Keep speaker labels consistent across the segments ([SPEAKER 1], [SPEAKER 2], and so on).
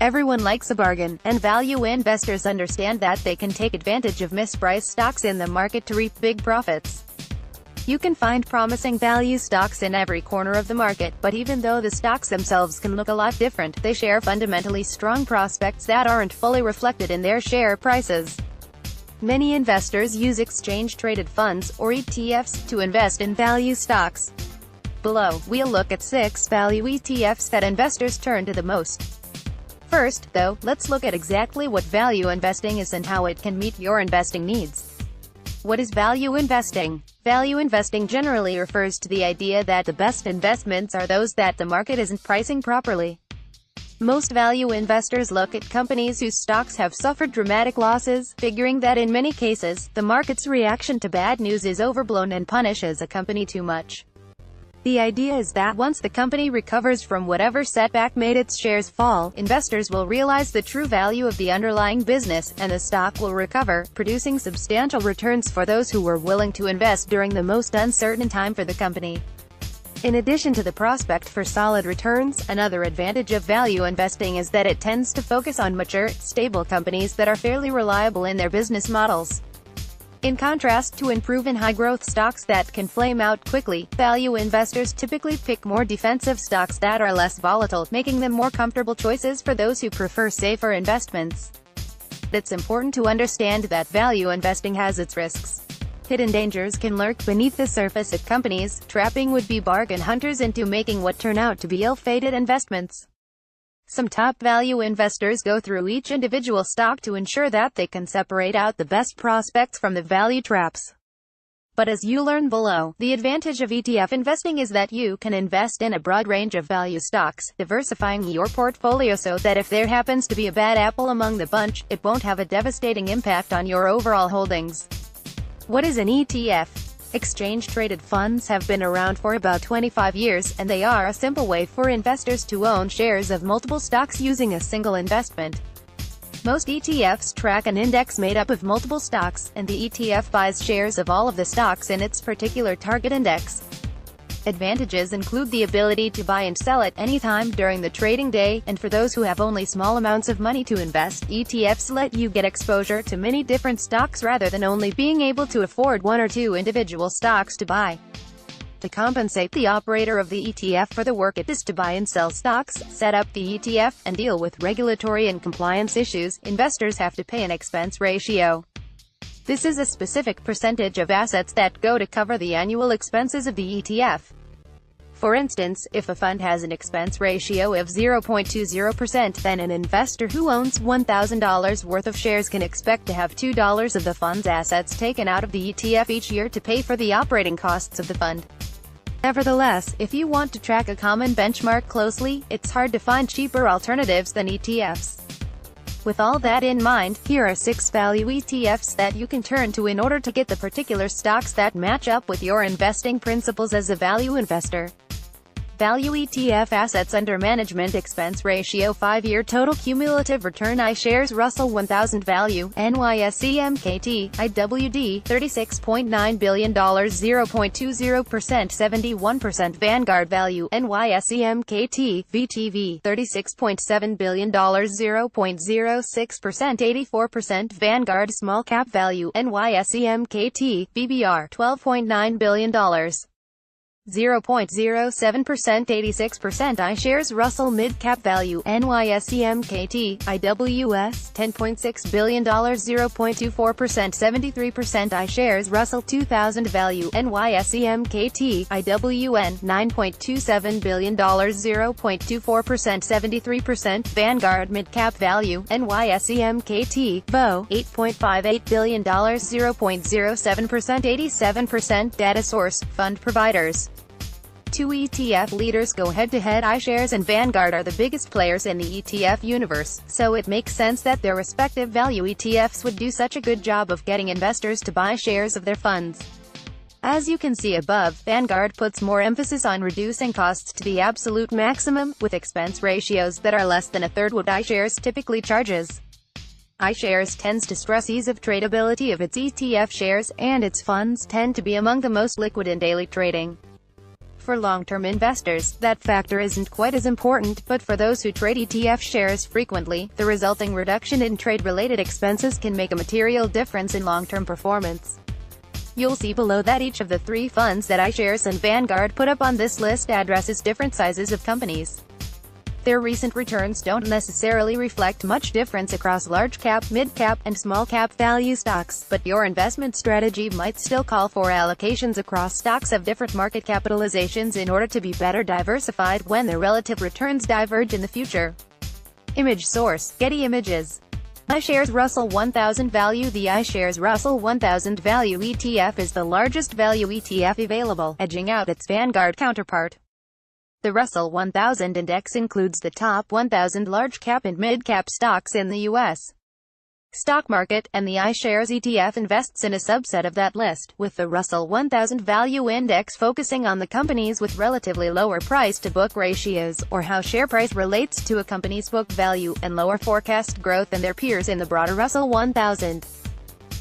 [SPEAKER 1] Everyone likes a bargain, and value investors understand that they can take advantage of mispriced stocks in the market to reap big profits. You can find promising value stocks in every corner of the market, but even though the stocks themselves can look a lot different, they share fundamentally strong prospects that aren't fully reflected in their share prices. Many investors use exchange-traded funds, or ETFs, to invest in value stocks. Below, we'll look at 6 value ETFs that investors turn to the most. First, though, let's look at exactly what value investing is and how it can meet your investing needs. What is value investing? Value investing generally refers to the idea that the best investments are those that the market isn't pricing properly. Most value investors look at companies whose stocks have suffered dramatic losses, figuring that in many cases, the market's reaction to bad news is overblown and punishes a company too much. The idea is that once the company recovers from whatever setback made its shares fall, investors will realize the true value of the underlying business, and the stock will recover, producing substantial returns for those who were willing to invest during the most uncertain time for the company. In addition to the prospect for solid returns, another advantage of value investing is that it tends to focus on mature, stable companies that are fairly reliable in their business models. In contrast to unproven high-growth stocks that can flame out quickly, value investors typically pick more defensive stocks that are less volatile, making them more comfortable choices for those who prefer safer investments. It's important to understand that value investing has its risks. Hidden dangers can lurk beneath the surface at companies, trapping would-be bargain hunters into making what turn out to be ill-fated investments. Some top value investors go through each individual stock to ensure that they can separate out the best prospects from the value traps. But as you learn below, the advantage of ETF investing is that you can invest in a broad range of value stocks, diversifying your portfolio so that if there happens to be a bad apple among the bunch, it won't have a devastating impact on your overall holdings. What is an ETF? Exchange-traded funds have been around for about 25 years, and they are a simple way for investors to own shares of multiple stocks using a single investment. Most ETFs track an index made up of multiple stocks, and the ETF buys shares of all of the stocks in its particular target index. Advantages include the ability to buy and sell at any time during the trading day, and for those who have only small amounts of money to invest, ETFs let you get exposure to many different stocks rather than only being able to afford one or two individual stocks to buy. To compensate the operator of the ETF for the work it does to buy and sell stocks, set up the ETF, and deal with regulatory and compliance issues, investors have to pay an expense ratio. This is a specific percentage of assets that go to cover the annual expenses of the ETF. For instance, if a fund has an expense ratio of 0.20%, then an investor who owns $1,000 worth of shares can expect to have $2 of the fund's assets taken out of the ETF each year to pay for the operating costs of the fund. Nevertheless, if you want to track a common benchmark closely, it's hard to find cheaper alternatives than ETFs. With all that in mind, here are 6 value ETFs that you can turn to in order to get the particular stocks that match up with your investing principles as a value investor. Value ETF assets under management expense ratio 5-year total cumulative return iShares Russell 1000 value, NYSE MKT, IWD, $36.9 billion 0.20%, 71% Vanguard value, NYSE MKT, VTV, $36.7 billion 0.06%, 84% Vanguard small cap value, NYSE MKT, BBR, $12.9 billion 0.07%, 86% iShares Russell Mid-Cap Value, NYSE MKT, IWS, $10.6 billion 0.24%, 73% iShares Russell 2000 Value, NYSE MKT, IWN, $9.27 billion 0.24%, 73% Vanguard Mid-Cap Value, NYSE MKT, VO, $8.58 billion 0.07%, 87% Data Source, Fund Providers. 2 ETF leaders go head-to-head. iShares and Vanguard are the biggest players in the ETF universe, so it makes sense that their respective value ETFs would do such a good job of getting investors to buy shares of their funds. As you can see above, Vanguard puts more emphasis on reducing costs to the absolute maximum, with expense ratios that are less than a third what iShares typically charges. iShares tends to stress ease of tradability of its ETF shares, and its funds tend to be among the most liquid in daily trading. For long-term investors, that factor isn't quite as important, but for those who trade ETF shares frequently, the resulting reduction in trade-related expenses can make a material difference in long-term performance. You'll see below that each of the three funds that iShares and Vanguard put up on this list addresses different sizes of companies. Their recent returns don't necessarily reflect much difference across large-cap, mid-cap, and small-cap value stocks, but your investment strategy might still call for allocations across stocks of different market capitalizations in order to be better diversified when their relative returns diverge in the future. Image source: Getty Images. iShares Russell 1000 Value. The iShares Russell 1000 Value ETF is the largest value ETF available, edging out its Vanguard counterpart. The Russell 1000 index includes the top 1,000 large-cap and mid-cap stocks in the U.S. stock market, and the iShares ETF invests in a subset of that list, with the Russell 1000 Value Index focusing on the companies with relatively lower price-to-book ratios, or how share price relates to a company's book value, and lower forecast growth than their peers in the broader Russell 1000.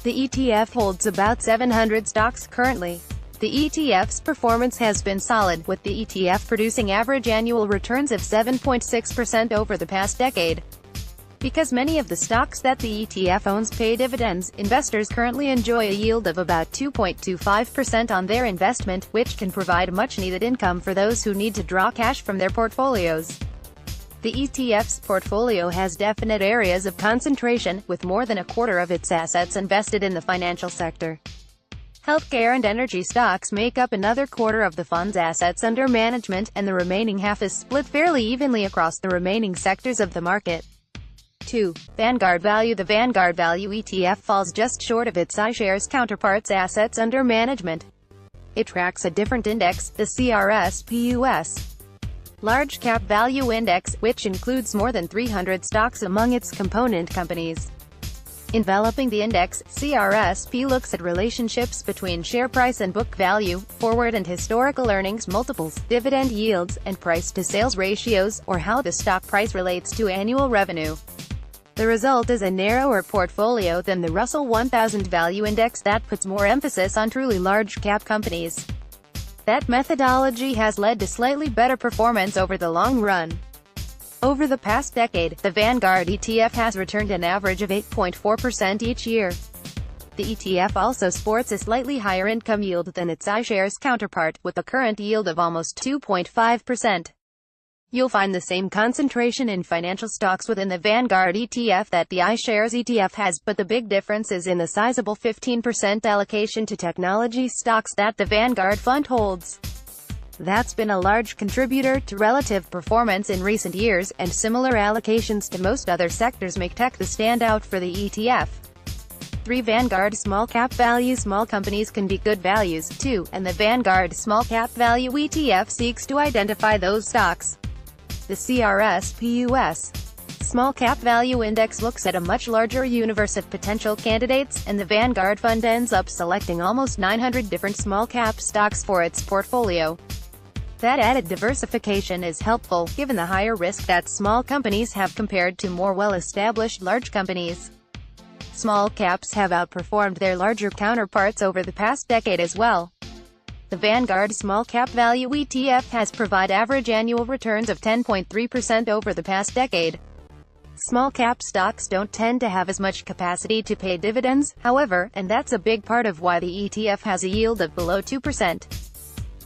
[SPEAKER 1] The ETF holds about 700 stocks currently. The ETF's performance has been solid, with the ETF producing average annual returns of 7.6% over the past decade. Because many of the stocks that the ETF owns pay dividends, investors currently enjoy a yield of about 2.25% on their investment, which can provide much-needed income for those who need to draw cash from their portfolios. The ETF's portfolio has definite areas of concentration, with more than a quarter of its assets invested in the financial sector. Healthcare and energy stocks make up another quarter of the fund's assets under management, and the remaining half is split fairly evenly across the remaining sectors of the market. 2. Vanguard Value. The Vanguard Value ETF falls just short of its iShares counterpart's assets under management. It tracks a different index, the CRSP-US Large Cap Value Index, which includes more than 300 stocks among its component companies. Enveloping the index, CRSP looks at relationships between share price and book value, forward and historical earnings multiples, dividend yields, and price-to-sales ratios, or how the stock price relates to annual revenue. The result is a narrower portfolio than the Russell 1000 Value Index that puts more emphasis on truly large-cap companies. That methodology has led to slightly better performance over the long run. Over the past decade, the Vanguard ETF has returned an average of 8.4% each year. The ETF also sports a slightly higher income yield than its iShares counterpart, with a current yield of almost 2.5%. You'll find the same concentration in financial stocks within the Vanguard ETF that the iShares ETF has, but the big difference is in the sizable 15% allocation to technology stocks that the Vanguard fund holds. That's been a large contributor to relative performance in recent years, and similar allocations to most other sectors make tech the standout for the ETF. 3. Vanguard Small Cap Value. Small companies can be good values, too, and the Vanguard Small Cap Value ETF seeks to identify those stocks. The CRSP-US Small Cap Value Index looks at a much larger universe of potential candidates, and the Vanguard Fund ends up selecting almost 900 different small-cap stocks for its portfolio. That added diversification is helpful, given the higher risk that small companies have compared to more well-established large companies. Small caps have outperformed their larger counterparts over the past decade as well. The Vanguard Small Cap Value ETF has provided average annual returns of 10.3% over the past decade. Small cap stocks don't tend to have as much capacity to pay dividends, however, and that's a big part of why the ETF has a yield of below 2%.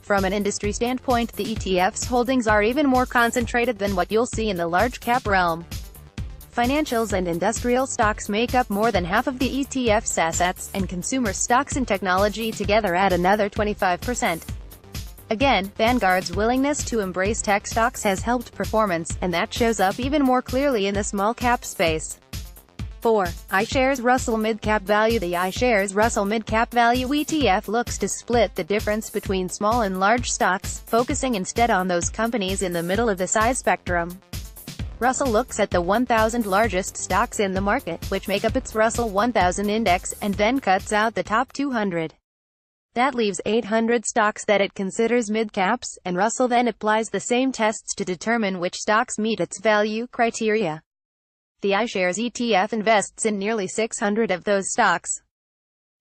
[SPEAKER 1] From an industry standpoint, the ETF's holdings are even more concentrated than what you'll see in the large-cap realm. Financials and industrial stocks make up more than half of the ETF's assets, and consumer stocks and technology together add another 25%. Again, Vanguard's willingness to embrace tech stocks has helped performance, and that shows up even more clearly in the small-cap space. 4. iShares Russell Mid-Cap Value. The iShares Russell Mid-Cap Value ETF looks to split the difference between small and large stocks, focusing instead on those companies in the middle of the size spectrum. Russell looks at the 1,000 largest stocks in the market, which make up its Russell 1000 index, and then cuts out the top 200. That leaves 800 stocks that it considers mid-caps, and Russell then applies the same tests to determine which stocks meet its value criteria. The iShares ETF invests in nearly 600 of those stocks.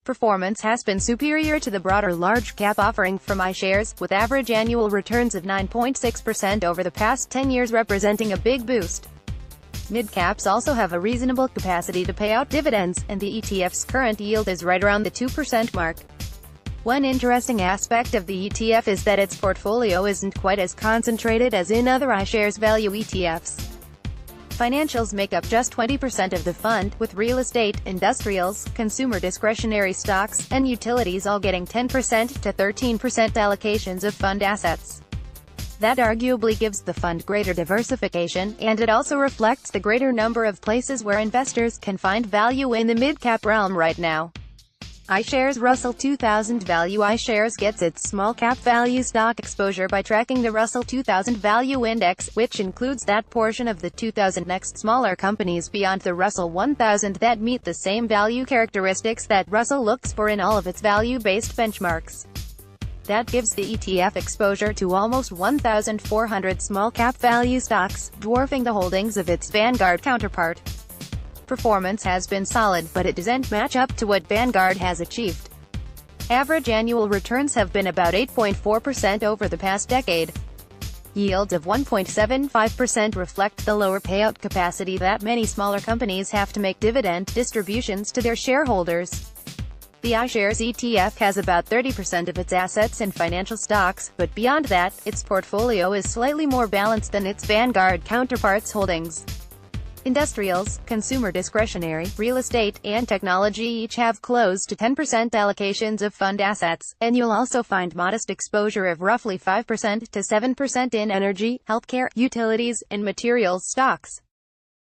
[SPEAKER 1] Performance has been superior to the broader large-cap offering from iShares, with average annual returns of 9.6% over the past 10 years representing a big boost. Mid-caps also have a reasonable capacity to pay out dividends, and the ETF's current yield is right around the 2% mark. One interesting aspect of the ETF is that its portfolio isn't quite as concentrated as in other iShares value ETFs. Financials make up just 20% of the fund, with real estate, industrials, consumer discretionary stocks, and utilities all getting 10% to 13% allocations of fund assets. That arguably gives the fund greater diversification, and it also reflects the greater number of places where investors can find value in the mid-cap realm right now. iShares Russell 2000 Value. iShares gets its small-cap value stock exposure by tracking the Russell 2000 Value Index, which includes that portion of the 2000 next smaller companies beyond the Russell 1000 that meet the same value characteristics that Russell looks for in all of its value-based benchmarks. That gives the ETF exposure to almost 1,400 small-cap value stocks, dwarfing the holdings of its Vanguard counterpart. Performance has been solid, but it doesn't match up to what Vanguard has achieved. Average annual returns have been about 8.4% over the past decade. Yields of 1.75% reflect the lower payout capacity that many smaller companies have to make dividend distributions to their shareholders. The iShares ETF has about 30% of its assets in financial stocks, but beyond that, its portfolio is slightly more balanced than its Vanguard counterparts' holdings. Industrials, consumer discretionary, real estate, and technology each have close to 10% allocations of fund assets, and you'll also find modest exposure of roughly 5% to 7% in energy, healthcare, utilities, and materials stocks.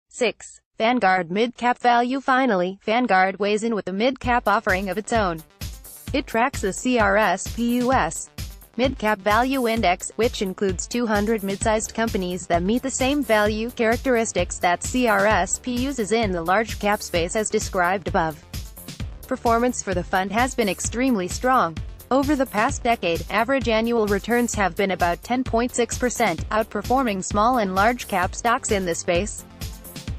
[SPEAKER 1] 6. Vanguard Mid-Cap Value. Finally, Vanguard weighs in with a mid-cap offering of its own. It tracks the CRSP/US Mid-Cap Value Index, which includes 200 mid-sized companies that meet the same value characteristics that CRSP uses in the large-cap space as described above. Performance for the fund has been extremely strong. Over the past decade, average annual returns have been about 10.6%, outperforming small and large-cap stocks in the space.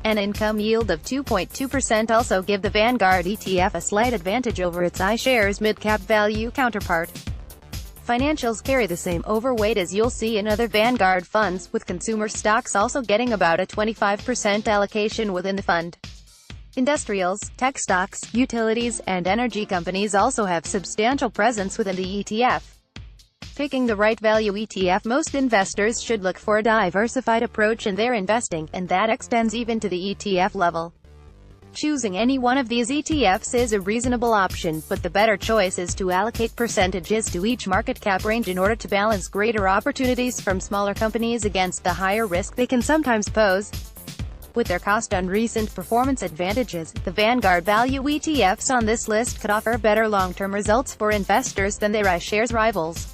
[SPEAKER 1] An income yield of 2.2% also give the Vanguard ETF a slight advantage over its iShares mid-cap value counterpart. Financials carry the same overweight as you'll see in other Vanguard funds, with consumer stocks also getting about a 25% allocation within the fund. Industrials, tech stocks, utilities, and energy companies also have substantial presence within the ETF. Picking the right value ETF. Most investors should look for a diversified approach in their investing, and that extends even to the ETF level. Choosing any one of these ETFs is a reasonable option, but the better choice is to allocate percentages to each market cap range in order to balance greater opportunities from smaller companies against the higher risk they can sometimes pose. With their cost and recent performance advantages, the Vanguard Value ETFs on this list could offer better long-term results for investors than their iShares rivals.